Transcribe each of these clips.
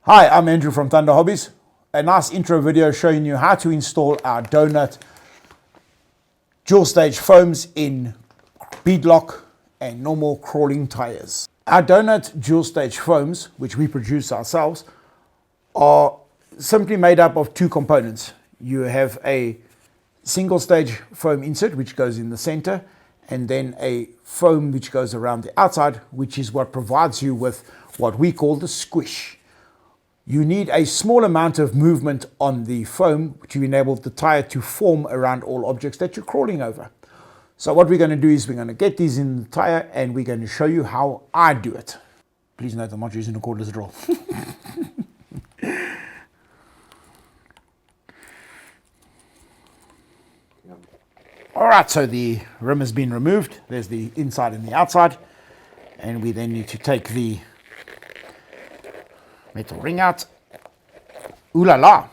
Hi, I'm Andrew from Thunder Hobbies. A nice intro video showing you how to install our donut dual stage foams in beadlock and normal crawling tires. Our donut dual stage foams, which we produce ourselves, are simply made up of two components. You have a single stage foam insert which goes in the center, and then a foam which goes around the outside, which is what provides you with what we call the squish. You need a small amount of movement on the foam to enable the tire to form around all objects that you're crawling over. So what we're going to do is we're going to get these in the tire and we're going to show you how I do it. Please note I'm not using a cordless drill. Alright, so the rim has been removed. There's the inside and the outside. And we then need to take the metal ring out. Ooh la la!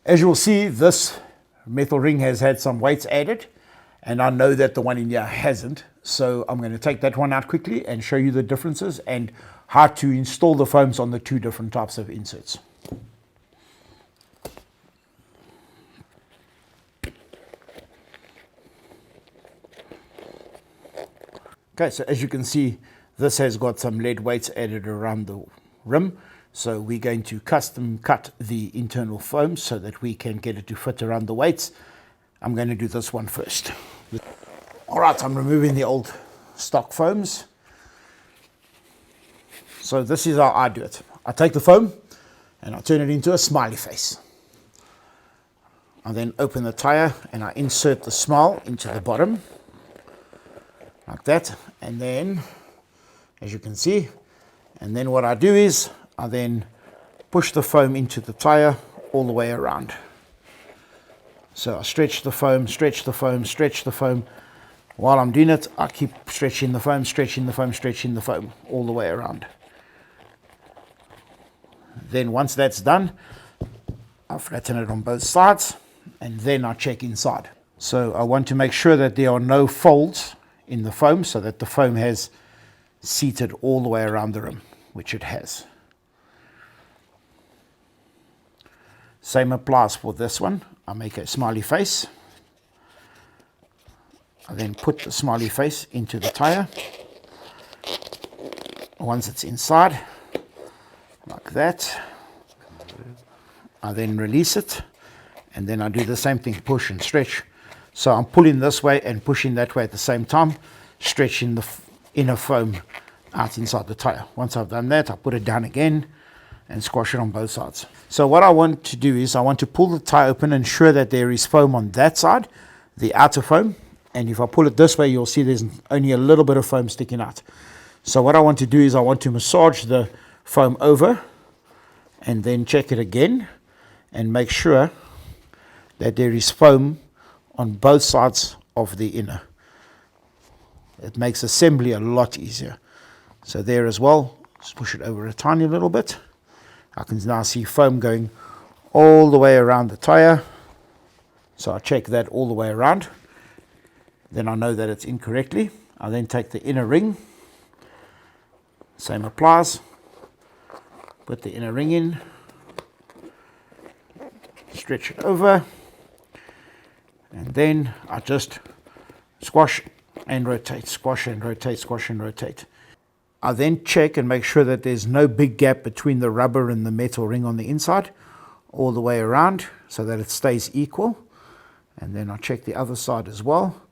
As you will see, this metal ring has had some weights added, and I know that the one in here hasn't. So I'm going to take that one out quickly and show you the differences and how to install the foams on the two different types of inserts. Okay, so as you can see, this has got some lead weights added around the rim. So we're going to custom cut the internal foam so that we can get it to fit around the weights. I'm going to do this one first. All right, I'm removing the old stock foams. So this is how I do it. I take the foam and I turn it into a smiley face. I then open the tire and I insert the smile into the bottom, like that. And then, as you can see, and then what I do is I then push the foam into the tire all the way around. So I stretch the foam, stretch the foam, stretch the foam. While I'm doing it, I keep stretching the foam, stretching the foam, stretching the foam all the way around. Then once that's done, I flatten it on both sides and then I check inside. So I want to make sure that there are no folds in the foam so that the foam has seated all the way around the rim, which it has. Same applies for this one. I make a smiley face. I then put the smiley face into the tire. Once it's inside, like that, I then release it, and then I do the same thing, push and stretch. So I'm pulling this way and pushing that way at the same time, stretching the inner foam out inside the tire. Once I've done that, I put it down again and squash it on both sides. So what I want to do is I want to pull the tire open and ensure that there is foam on that side, the outer foam. And if I pull it this way, you'll see there's only a little bit of foam sticking out. So what I want to do is I want to massage the foam over and then check it again and make sure that there is foam on both sides of the inner. It makes assembly a lot easier. So there as well, just push it over a tiny little bit. I can now see foam going all the way around the tire. So I check that all the way around. Then I know that it's in correctly. I then take the inner ring. Same applies. Put the inner ring in. Stretch it over. And then I just squash and rotate, squash and rotate, squash and rotate. I then check and make sure that there's no big gap between the rubber and the metal ring on the inside, all the way around, so that it stays equal. And then I check the other side as well.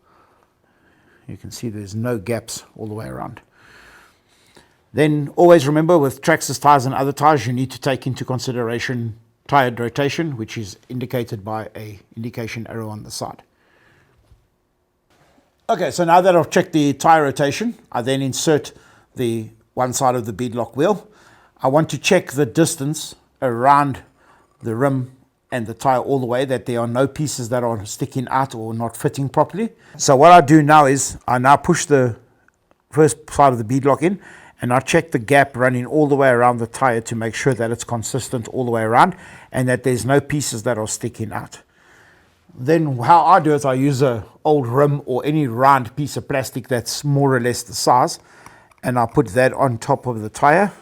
You can see there's no gaps all the way around. Then always remember, with Traxxas tires and other tires, you need to take into consideration tire rotation, which is indicated by a indication arrow on the side. Okay, so now that I've checked the tire rotation, I then insert the one side of the beadlock wheel. I want to check the distance around the rim and the tire all the way, that there are no pieces that are sticking out or not fitting properly. So what I do now is I now push the first side of the beadlock in and I check the gap running all the way around the tire to make sure that it's consistent all the way around and that there's no pieces that are sticking out. Then how I do it, I use an old rim or any round piece of plastic that's more or less the size, and I put that on top of the tire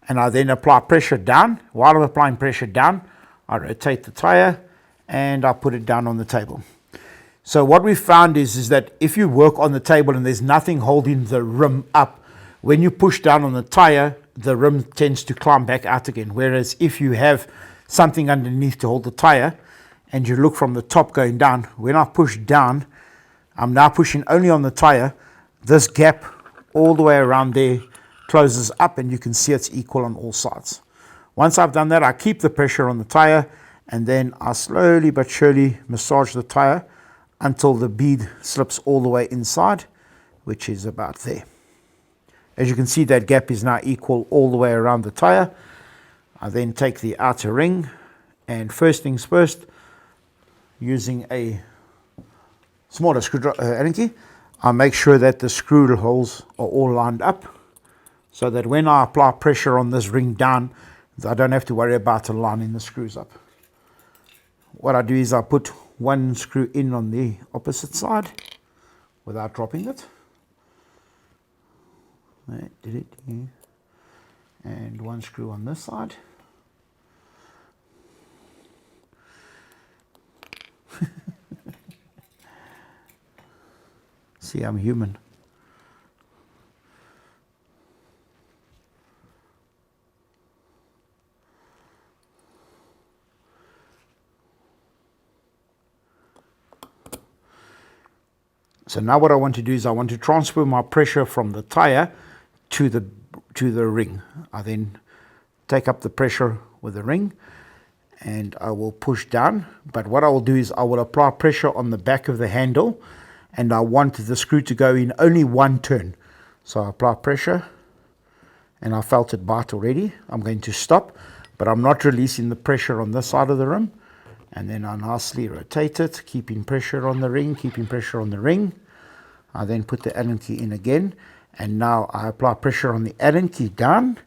and I then apply pressure down. While I'm applying pressure down, I rotate the tire and I put it down on the table. So what we found is that if you work on the table and there's nothing holding the rim up, when you push down on the tire, the rim tends to climb back out again. Whereas if you have something underneath to hold the tire and you look from the top going down, when I push down, I'm now pushing only on the tire. This gap all the way around there closes up and you can see it's equal on all sides. Once I've done that, I keep the pressure on the tire and then I slowly but surely massage the tire until the bead slips all the way inside, which is about there. As you can see, that gap is now equal all the way around the tire. I then take the outer ring, and first things first, using a smaller Allen key, I make sure that the screw holes are all lined up so that when I apply pressure on this ring down, I don't have to worry about lining the screws up. What I do is I put one screw in on the opposite side without dropping it. And one screw on this side. See, I'm human. So now what I want to do is I want to transfer my pressure from the tire to the ring. I then take up the pressure with the ring and I will push down. But what I will do is I will apply pressure on the back of the handle and I want the screw to go in only one turn. So I apply pressure and I felt it bite already. I'm going to stop, but I'm not releasing the pressure on this side of the rim. And then I nicely rotate it, keeping pressure on the ring, keeping pressure on the ring. I then put the Allen key in again, and now I apply pressure on the Allen key down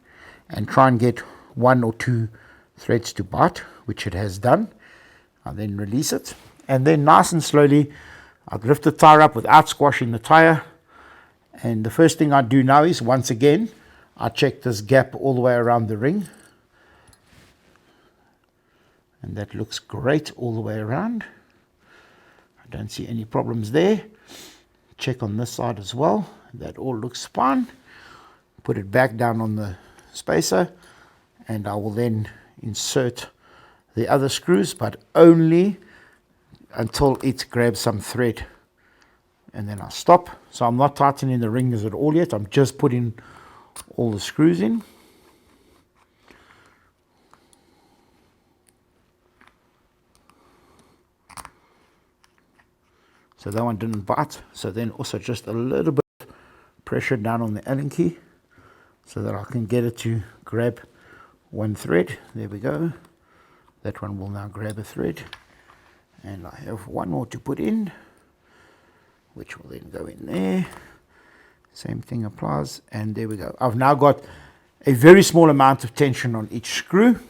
and try and get one or two threads to bite, which it has done. I then release it, and then nice and slowly I lift the tire up without squashing the tire. And the first thing I do now is, once again, I check this gap all the way around the ring. And that looks great all the way around. I don't see any problems there. Check on this side as well. That all looks fine. Put it back down on the spacer and I will then insert the other screws, but only until it grabs some thread. And then I stop. So I'm not tightening the rings at all yet. I'm just putting all the screws in. So that one didn't bite. So then also just a little bit of pressure down on the Allen key so that I can get it to grab one thread. There we go. That one will now grab a thread. And I have one more to put in, which will then go in there. Same thing applies. And there we go. I've now got a very small amount of tension on each screw.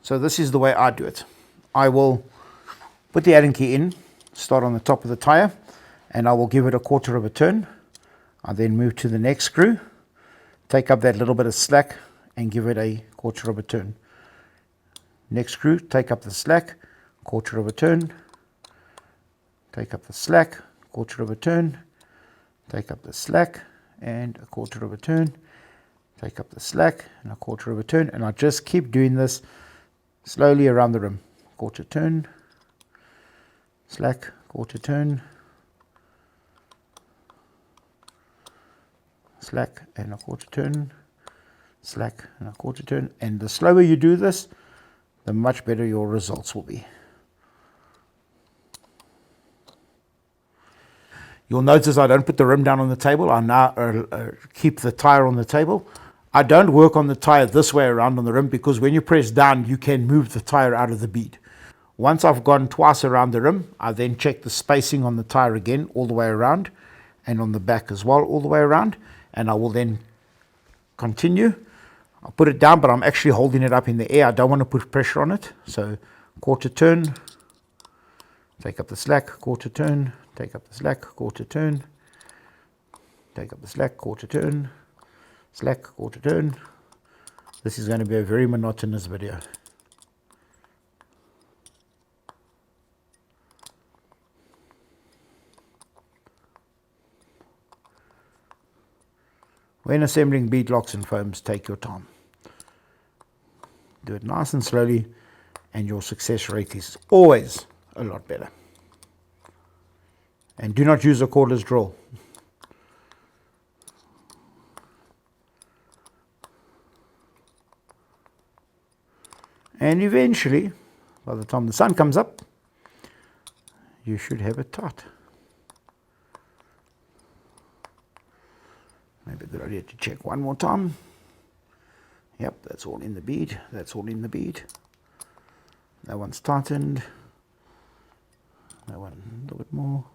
So this is the way I do it. I will put the Allen key in, start on the top of the tire, and I will give it a quarter of a turn. I then move to the next screw, take up that little bit of slack and give it a quarter of a turn. Next screw, take up the slack, quarter of a turn, take up the slack, quarter of a turn, take up the slack and a quarter of a turn, take up the slack and a quarter of a turn, and I just keep doing this slowly around the rim. Quarter turn, slack, quarter turn, slack and a quarter turn, slack and a quarter turn. And the slower you do this, the much better your results will be. You'll notice I don't put the rim down on the table. I now keep the tire on the table. I don't work on the tire this way around on the rim because when you press down, you can move the tire out of the bead. Once I've gone twice around the rim, I then check the spacing on the tire again all the way around and on the back as well all the way around. And I will then continue. I'll put it down, but I'm actually holding it up in the air. I don't want to put pressure on it. So quarter turn, take up the slack, quarter turn, take up the slack, quarter turn, take up the slack, quarter turn, slack, quarter turn. This is going to be a very monotonous video. When assembling beadlocks and foams, take your time. Do it nice and slowly, and your success rate is always a lot better. And do not use a cordless drill. And eventually, by the time the sun comes up, you should have it tight. Maybe a good idea to check one more time. Yep, that's all in the bead. That's all in the bead. That one's tightened. That one a little bit more.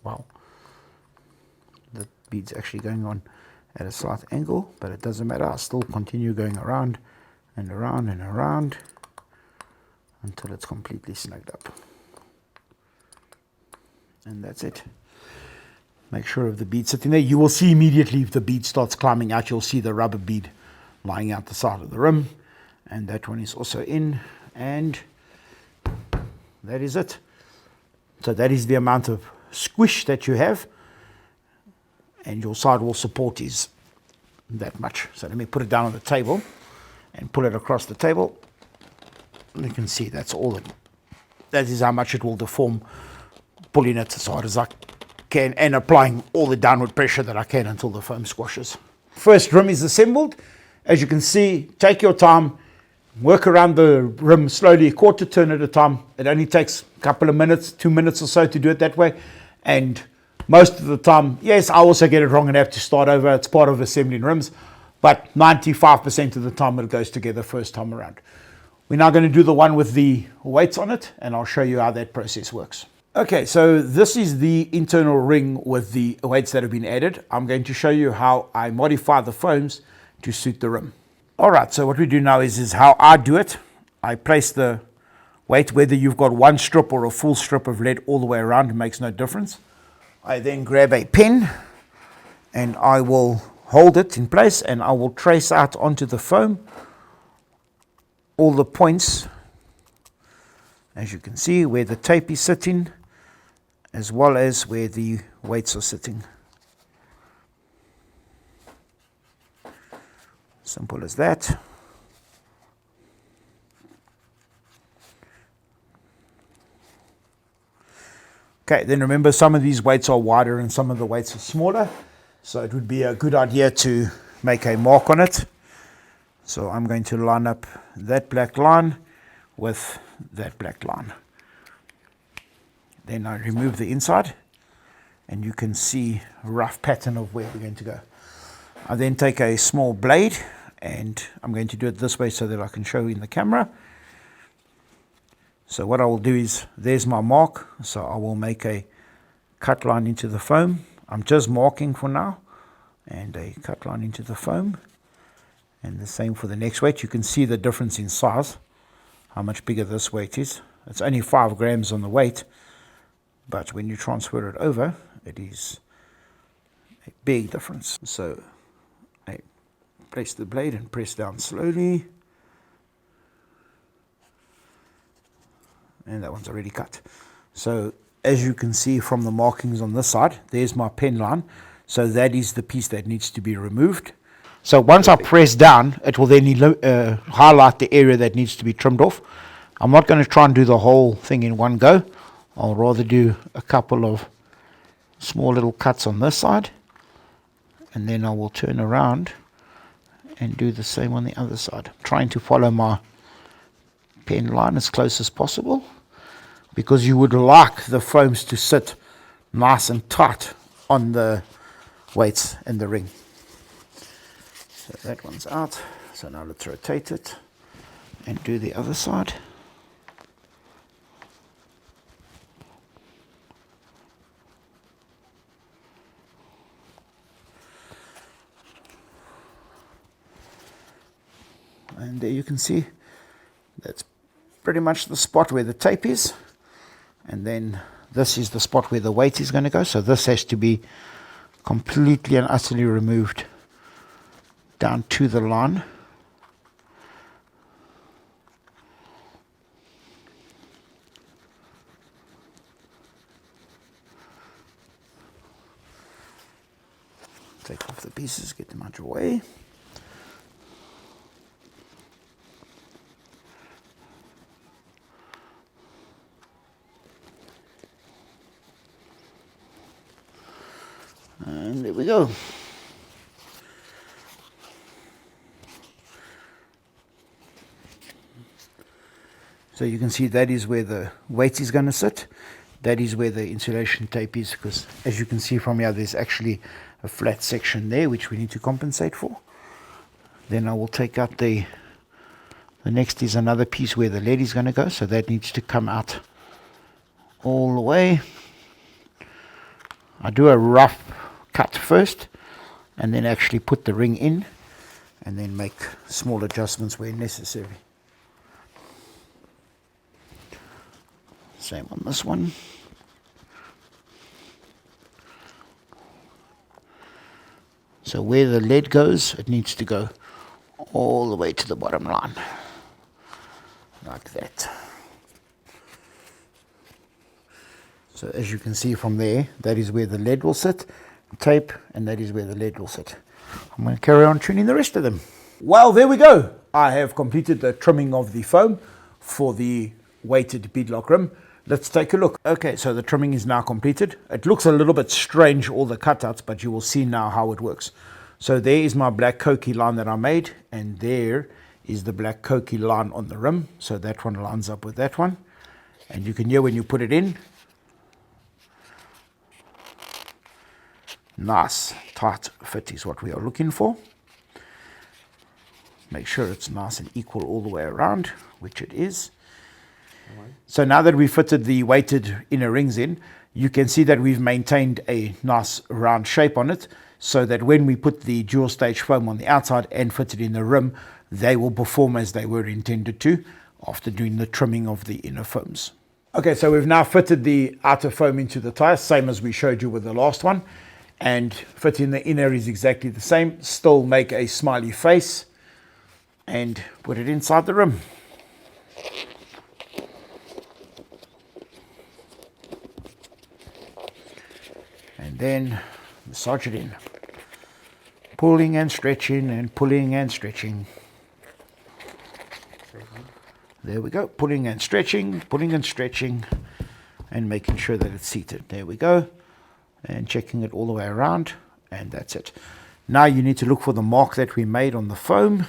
Wow. The bead's actually going on at a slight angle, but it doesn't matter. I'll still continue going around and around and around until it's completely snagged up. And that's it. Make sure of the bead sitting there. You will see immediately if the bead starts climbing out, you'll see the rubber bead lying out the side of the rim. And that one is also in. And that is it. So that is the amount of squish that you have. And your sidewall support is that much. So let me put it down on the table and pull it across the table. You can see that's all it, that is how much it will deform, pulling it as hard as I can and applying all the downward pressure that I can until the foam squashes. First rim is assembled. As you can see, take your time, work around the rim slowly, quarter turn at a time. It only takes a couple of minutes, 2 minutes or so to do it that way. And most of the time, yes, I also get it wrong and have to start over. It's part of assembling rims, but 95% of the time it goes together first time around. We're now going to do the one with the weights on it, and I'll show you how that process works. Okay, so this is the internal ring with the weights that have been added. I'm going to show you how I modify the foams to suit the rim. All right, so what we do now is how I do it. I place the weight, whether you've got one strip or a full strip of lead all the way around, it makes no difference. I then grab a pen and I will hold it in place and I will trace out onto the foam all the points, as you can see, where the tape is sitting, as well as where the weights are sitting. Simple as that. Okay, then remember some of these weights are wider and some of the weights are smaller, so it would be a good idea to make a mark on it. So I'm going to line up that black line with that black line. Then I remove the inside and you can see a rough pattern of where we're going to go. I then take a small blade and I'm going to do it this way so that I can show you in the camera. So what I will do is, there's my mark, so I will make a cut line into the foam. I'm just marking for now, and a cut line into the foam. And the same for the next weight. You can see the difference in size, how much bigger this weight is. It's only 5 grams on the weight, but when you transfer it over, it is a big difference. So I place the blade and press down slowly. And that one's already cut. So as you can see from the markings on this side, there's my pen line. So that is the piece that needs to be removed. So once I press down, it will then highlight the area that needs to be trimmed off. I'm not going to try and do the whole thing in one go. I'll rather do a couple of small little cuts on this side, and then I will turn around and do the same on the other side. I'm trying to follow my pen line as close as possible, because you would like the foams to sit nice and tight on the weights and the ring. So that one's out. So now let's rotate it and do the other side. And there you can see that's pretty much the spot where the tape is, and then this is the spot where the weight is going to go. So this has to be completely and utterly removed down to the line. Take off the pieces, get them out of the way. And there we go. So you can see that is where the weight is going to sit. That is where the insulation tape is, because as you can see from here, there's actually a flat section there which we need to compensate for. Then I will take out the next is another piece where the lead is going to go, so that needs to come out all the way. I do a rough cut first and then actually put the ring in and then make small adjustments where necessary. Same on this one. So where the lead goes, it needs to go all the way to the bottom line, like that. So as you can see from there, that is where the lead will sit, tape, and that is where the lead will sit. I'm going to carry on tuning the rest of them. Well, there we go. I have completed the trimming of the foam for the weighted beadlock rim. Let's take a look. Okay, so the trimming is now completed. It looks a little bit strange, all the cutouts, but you will see now how it works. So there is my black Koki line that I made, and there is the black Koki line on the rim. So that one lines up with that one. And you can hear when you put it in, nice tight fit is what we are looking for. Make sure it's nice and equal all the way around, which it is. So now that we've fitted the weighted inner rings in, you can see that we've maintained a nice round shape on it, so that when we put the dual stage foam on the outside and fit it in the rim, they will perform as they were intended to after doing the trimming of the inner foams. Okay, so we've now fitted the outer foam into the tire, same as we showed you with the last one, and fitting the inner is exactly the same. Still make a smiley face and put it inside the rim. And then massage it in, pulling and stretching and pulling and stretching. There we go, pulling and stretching and making sure that it's seated. There we go, and checking it all the way around, and that's it. Now you need to look for the mark that we made on the foam,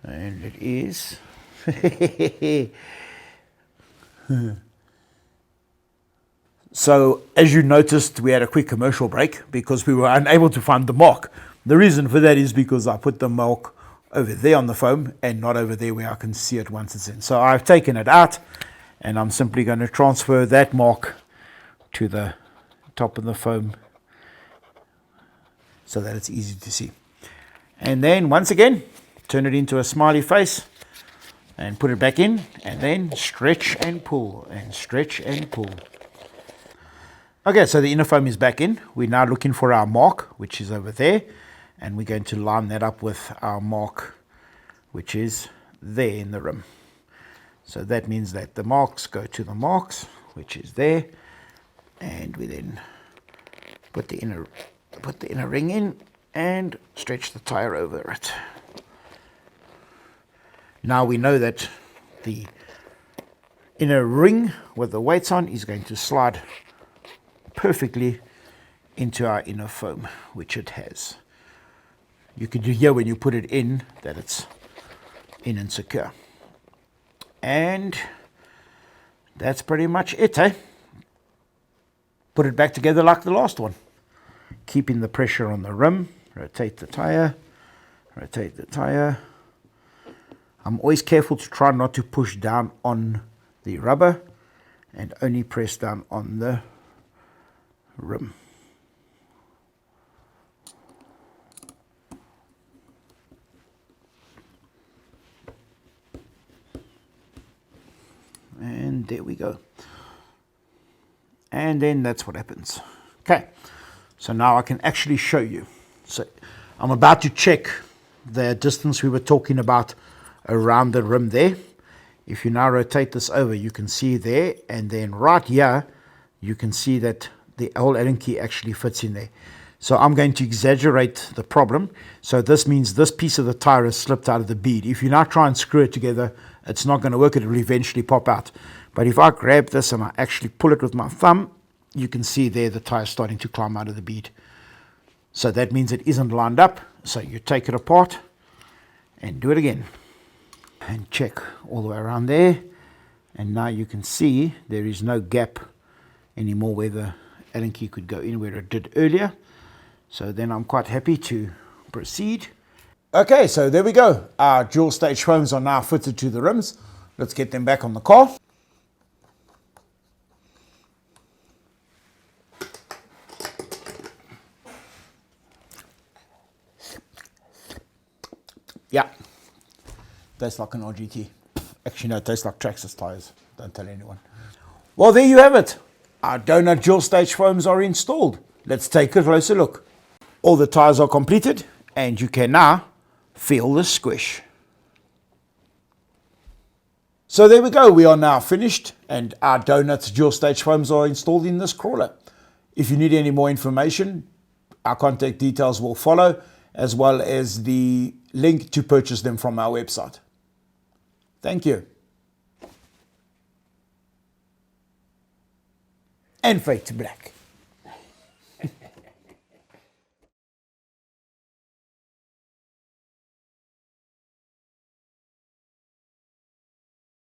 and it is So as you noticed, we had a quick commercial break because we were unable to find the mark. The reason for that is because I put the mark over there on the foam and not over there where I can see it once it's in. So I've taken it out and I'm simply going to transfer that mark to the top of the foam so that it's easy to see. And then once again, turn it into a smiley face and put it back in, and then stretch and pull and stretch and pull. Okay, so the inner foam is back in. We're now looking for our mark, which is over there, and we're going to line that up with our mark, which is there in the rim. So that means that the marks go to the marks, which is there, and we then put the inner ring in and stretch the tire over it. Now we know that the inner ring with the weights on is going to slide perfectly into our inner foam, which it has. You can hear when you put it in that it's in and secure. And that's pretty much it, eh? Put it back together like the last one. Keeping the pressure on the rim, rotate the tire, rotate the tire. I'm always careful to try not to push down on the rubber and only press down on the rim. there we go. And then that's what happens. Okay, so now I can actually show you. So I'm about to check the distance we were talking about around the rim there. If you now rotate this over, you can see there, and then right here you can see that the whole Allen key actually fits in there. So I'm going to exaggerate the problem. So this means this piece of the tire has slipped out of the bead. If you now try and screw it together, it's not going to work. It will eventually pop out. But if I grab this and I actually pull it with my thumb, you can see there the tire is starting to climb out of the bead. So that means it isn't lined up. So you take it apart and do it again. And check all the way around there. And now you can see there is no gap anymore where the Allen key could go in where it did earlier. So then I'm quite happy to proceed. Okay, so there we go. Our dual stage foams are now fitted to the rims. Let's get them back on the car. Yeah, tastes like an RGT. Actually, no, it tastes like Traxxas tires. Don't tell anyone. Well, there you have it. Our donut dual stage foams are installed. Let's take a closer look. All the tires are completed, and you can now feel the squish. So there we go. We are now finished, and our donuts dual stage foams are installed in this crawler. If you need any more information, our contact details will follow, as well as the link to purchase them from our website. Thank you. And fade to black.